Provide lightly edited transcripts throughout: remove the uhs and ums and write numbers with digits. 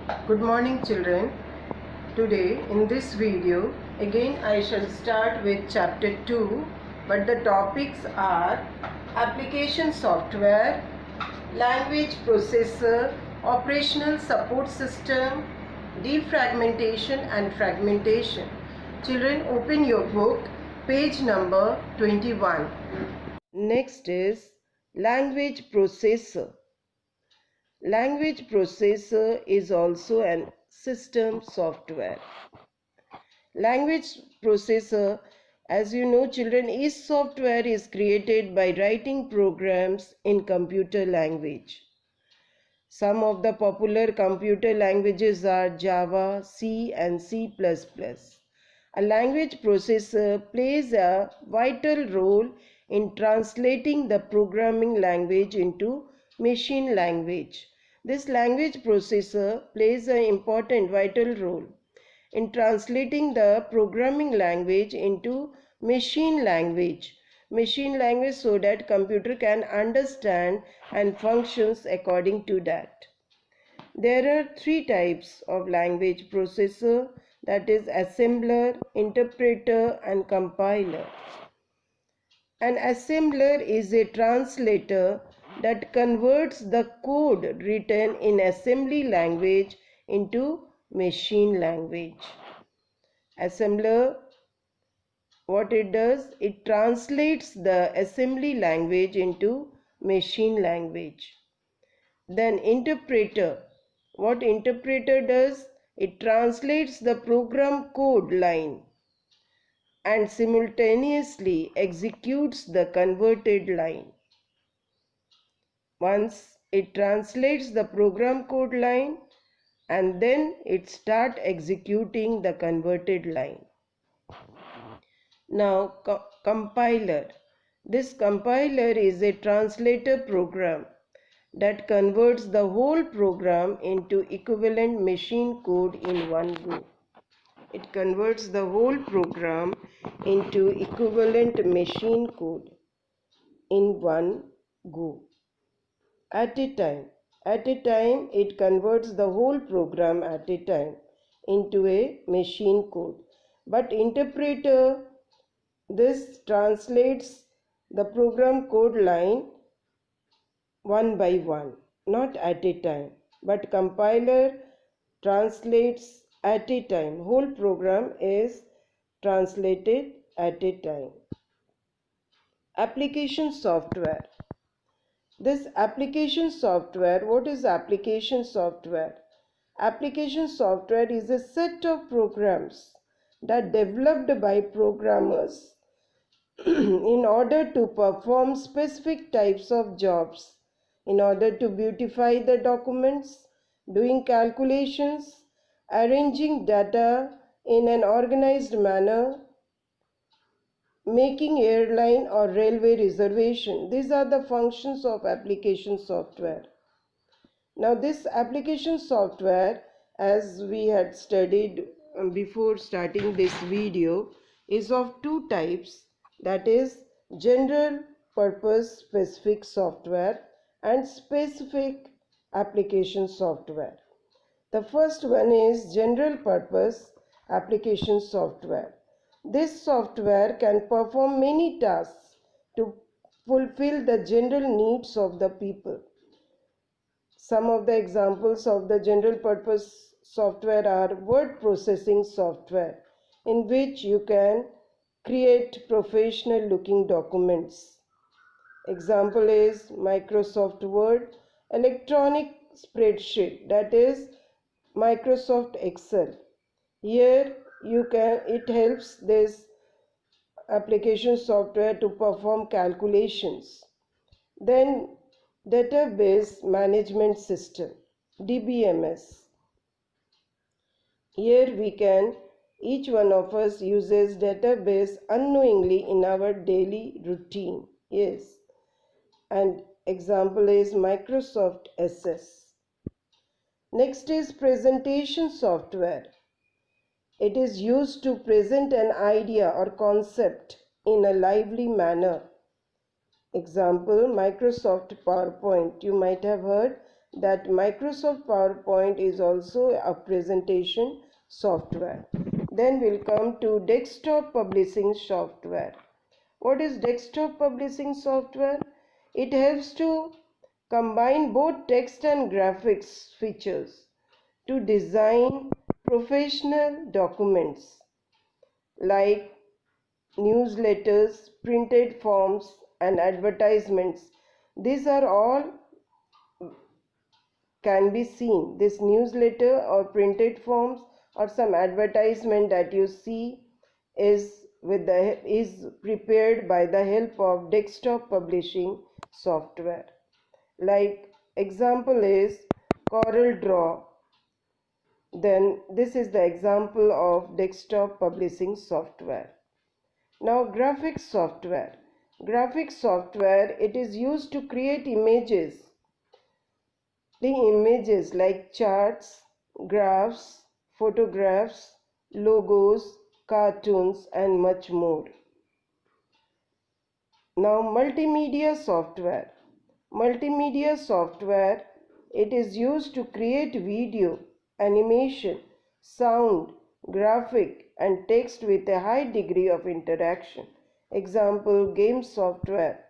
Good morning children. Today in this video again I shall start with chapter 2, but the topics are application software, language processor, operational support system, defragmentation and fragmentation. Children, open your book, page number 21. Next is language processor. Language processor is also an system software. Language processor, as you know children, is software is created by writing programs in computer language. Some of the popular computer languages are Java, C and C++. A language processor plays a vital role in translating the programming language into machine language. This language processor plays an important vital role in translating the programming language into machine language so that computer can understand and functions according to that. There are three types of language processor, that is assembler, interpreter and compiler. An assembler is a translator that converts the code written in assembly language into machine language. Assembler, what it does, it translates the assembly language into machine language. Then interpreter, what interpreter does, it translates the program code line and simultaneously executes the converted line. Once it translates the program code line and then it starts executing the converted line. Now compiler. This compiler is a translator program that converts the whole program into equivalent machine code in one go. It converts the whole program into equivalent machine code in one go. At a time, it converts the whole program at a time into a machine code. But interpreter, this translates the program code line one by one, not at a time. But compiler translates at a time. Whole program is translated at a time. Application software. This application software, what is application software? Application software is a set of programs that developed by programmers in order to perform specific types of jobs, in order to beautify the documents, doing calculations, arranging data in an organized manner, making airline or railway reservation. These are the functions of application software. Now this application software, as we had studied before starting this video, is of two types, that is general purpose specific software and specific application software. The first one is general purpose application software. This software can perform many tasks to fulfill the general needs of the people. Some of the examples of the general purpose software are word processing software, in which you can create professional looking documents. Example is Microsoft Word, electronic spreadsheet, that is Microsoft Excel. Here it helps this application software to perform calculations. Then database management system, DBMS. Here each one of us uses database unknowingly in our daily routine. Yes. And example is Microsoft SS. Next is presentation software. It is used to present an idea or concept in a lively manner. Example, Microsoft PowerPoint. You might have heard that Microsoft PowerPoint is also a presentation software. Then we'll come to desktop publishing software. What is desktop publishing software? It helps to combine both text and graphics features to design professional documents like newsletters, printed forms, and advertisements. These are all can be seen. This newsletter or printed forms or some advertisement that you see is prepared by the help of desktop publishing software. Like example is Corel Draw. Then this is the example of desktop publishing software. Now graphics software. Graphics software, it is used to create images. The images like charts, graphs, photographs, logos, cartoons, and much more. Now multimedia software. Multimedia software, it is used to create video, animation, sound, graphic, and text with a high degree of interaction. Example, game software.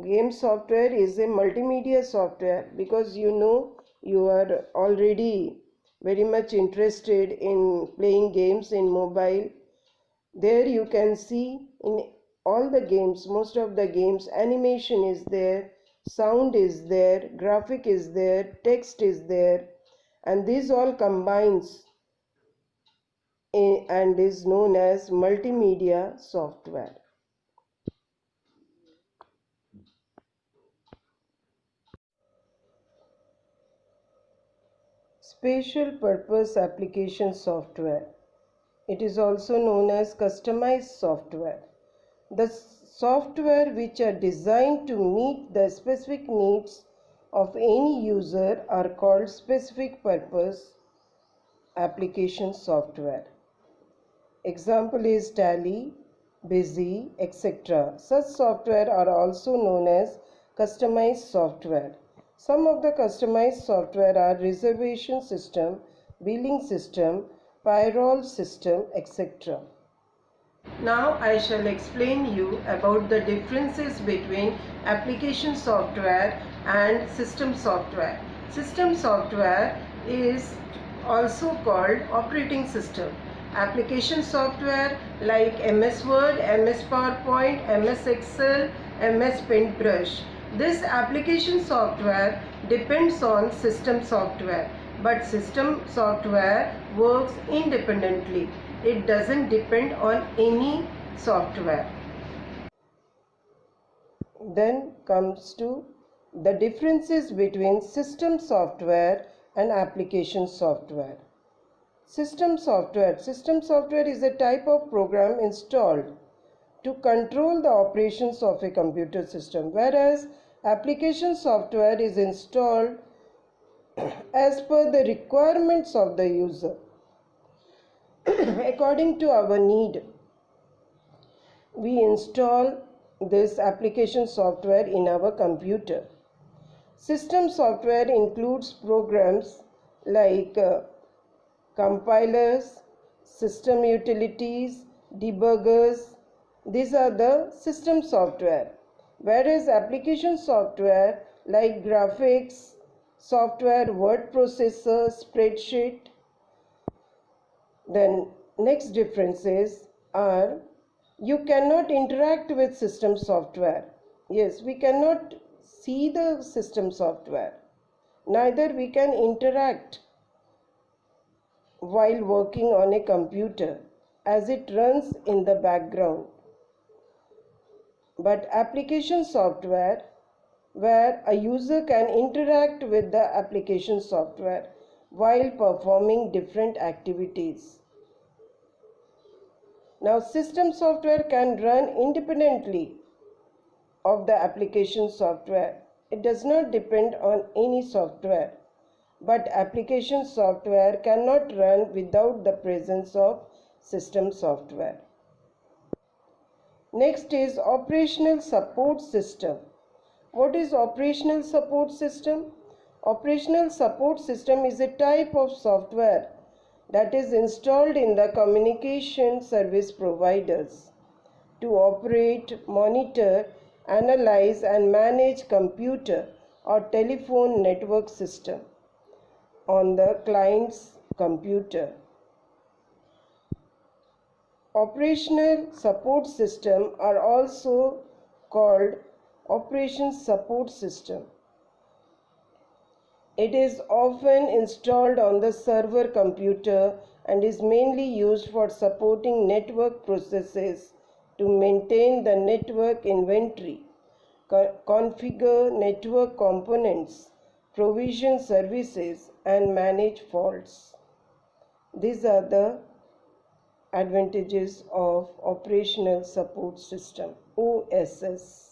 Game software is a multimedia software because you are already very much interested in playing games in mobile. There you can see in all the games, most of the games, animation is there, sound is there, graphic is there, text is there, and this all combines and is known as multimedia software. Special purpose application software. It is also known as customized software. The software which are designed to meet the specific needs of any user are called specific purpose application software. Example is Tally, Busy, etc. Such software are also known as customized software. Some of the customized software are reservation system, billing system, payroll system, etc. Now I shall explain you about the differences between application software and system software. System software is also called operating system. Application software like MS Word, MS PowerPoint, MS Excel, MS Paintbrush. This application software depends on system software, but system software works independently. It doesn't depend on any software. Then comes to the differences between system software and application software. System software. System software is a type of program installed to control the operations of a computer system, whereas application software is installed as per the requirements of the user according to our need. We install this application software in our computer. System software includes programs like compilers, system utilities, debuggers. These are the system software. Whereas application software like graphics, software, word processor, spreadsheet. Then next differences are you cannot interact with system software. Yes, we cannot see the system software. Neither we can interact while working on a computer as it runs in the background. But application software, where a user can interact with the application software while performing different activities. Now, system software can run independently of the application software. It does not depend on any software. But application software cannot run without the presence of system software. Next is operational support system. What is operational support system? Operational support system is a type of software that is installed in the communication service providers to operate, monitor, analyze and manage computer or telephone network system on the client's computer. Operational support system are also called operations support system. It is often installed on the server computer and is mainly used for supporting network processes to maintain the network inventory, configure network components, provision services and manage faults. These are the advantages of operational support system, OSS.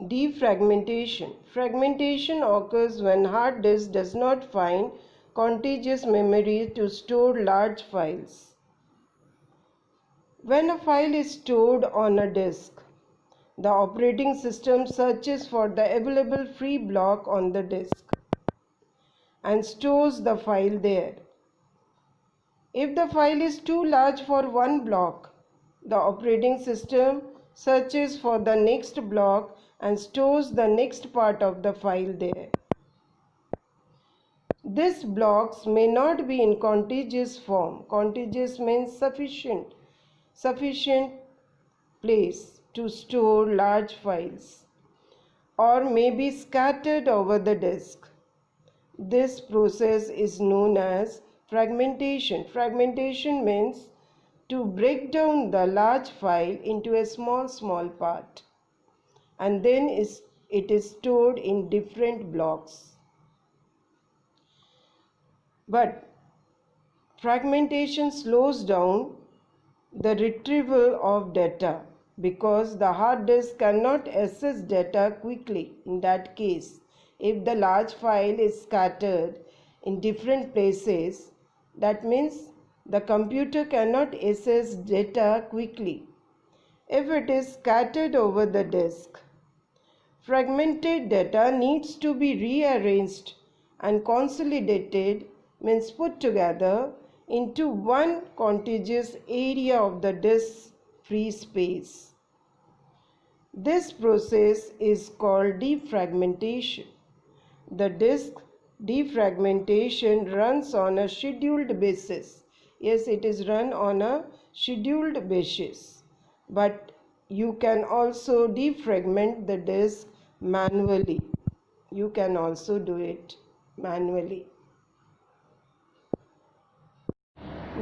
Defragmentation. Fragmentation occurs when hard disk does not find contiguous memory to store large files. When a file is stored on a disk, the operating system searches for the available free block on the disk and stores the file there. If the file is too large for one block, the operating system searches for the next block and stores the next part of the file there. These blocks may not be in contiguous form. Contiguous means sufficient place to store large files, or may be scattered over the disk. This process is known as fragmentation. Fragmentation means to break down the large file into a small part, and then it is stored in different blocks. But fragmentation slows down the retrieval of data because the hard disk cannot access data quickly. In that case, if the large file is scattered in different places, that means the computer cannot access data quickly. If it is scattered over the disk, fragmented data needs to be rearranged and consolidated, means put together into one contiguous area of the disk's free space. This process is called defragmentation. The disk defragmentation runs on a scheduled basis. Yes, it is run on a scheduled basis. But you can also defragment the disk manually. You can also do it manually.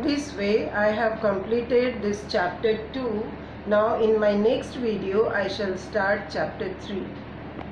This way I have completed this chapter 2. Now in my next video I shall start chapter 3.